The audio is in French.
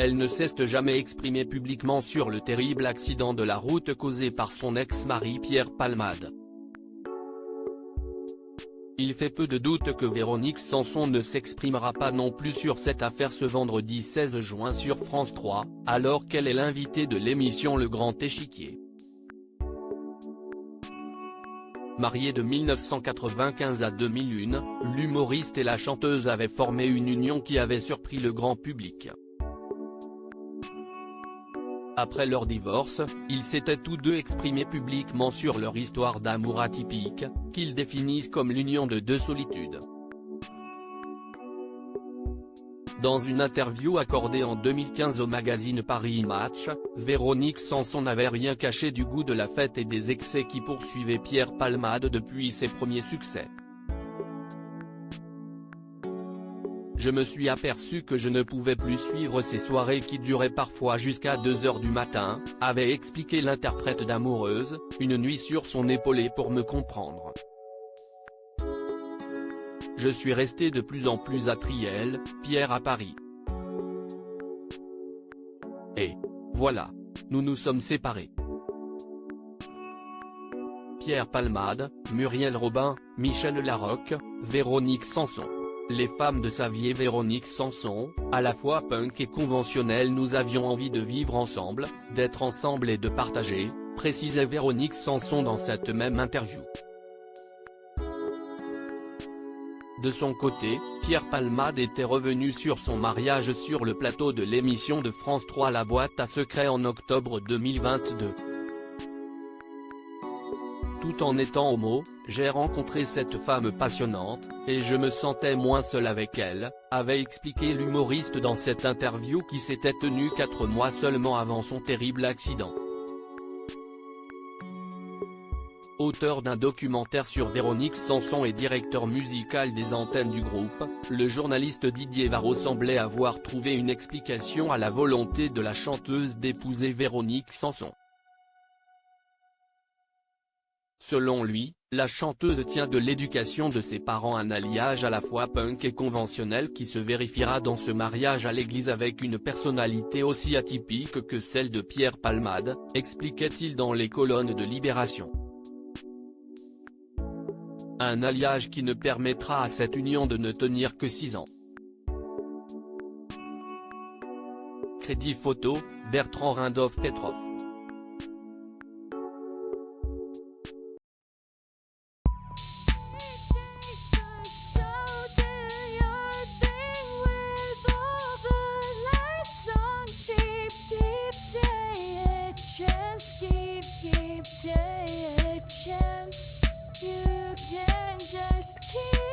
elle ne s'est jamais exprimée publiquement sur le terrible accident de la route causé par son ex-mari Pierre Palmade. Il fait peu de doute que Véronique Sanson ne s'exprimera pas non plus sur cette affaire ce vendredi 16 juin sur France 3, alors qu'elle est l'invitée de l'émission Le Grand Échiquier. Mariée de 1995 à 2001, l'humoriste et la chanteuse avaient formé une union qui avait surpris le grand public. Après leur divorce, ils s'étaient tous deux exprimés publiquement sur leur histoire d'amour atypique, qu'ils définissent comme l'union de deux solitudes. Dans une interview accordée en 2015 au magazine Paris Match, Véronique Sanson n'avait rien caché du goût de la fête et des excès qui poursuivaient Pierre Palmade depuis ses premiers succès. Je me suis aperçu que je ne pouvais plus suivre ces soirées qui duraient parfois jusqu'à 2 h du matin, avait expliqué l'interprète d'Amoureuse, une nuit sur son épaulé pour me comprendre. Je suis resté de plus en plus attriel, Pierre à Paris. Et voilà. Nous nous sommes séparés. Pierre Palmade, Muriel Robin, Michel Larocque, Véronique Sanson. Les femmes de sa vie et Véronique Sanson, à la fois punk et conventionnelle, nous avions envie de vivre ensemble, d'être ensemble et de partager, précisait Véronique Sanson dans cette même interview. De son côté, Pierre Palmade était revenu sur son mariage sur le plateau de l'émission de France 3 La Boîte à Secrets en octobre 2022. Tout en étant homo, j'ai rencontré cette femme passionnante, et je me sentais moins seul avec elle, avait expliqué l'humoriste dans cette interview qui s'était tenue 4 mois seulement avant son terrible accident. Auteur d'un documentaire sur Véronique Sanson et directeur musical des antennes du groupe, le journaliste Didier Varro semblait avoir trouvé une explication à la volonté de la chanteuse d'épouser Véronique Sanson. Selon lui, la chanteuse tient de l'éducation de ses parents, un alliage à la fois punk et conventionnel qui se vérifiera dans ce mariage à l'église avec une personnalité aussi atypique que celle de Pierre Palmade, expliquait-il dans les colonnes de Libération. Un alliage qui ne permettra à cette union de ne tenir que 6 ans. Crédit photo, Bertrand Rindov-Petrov. You can just keep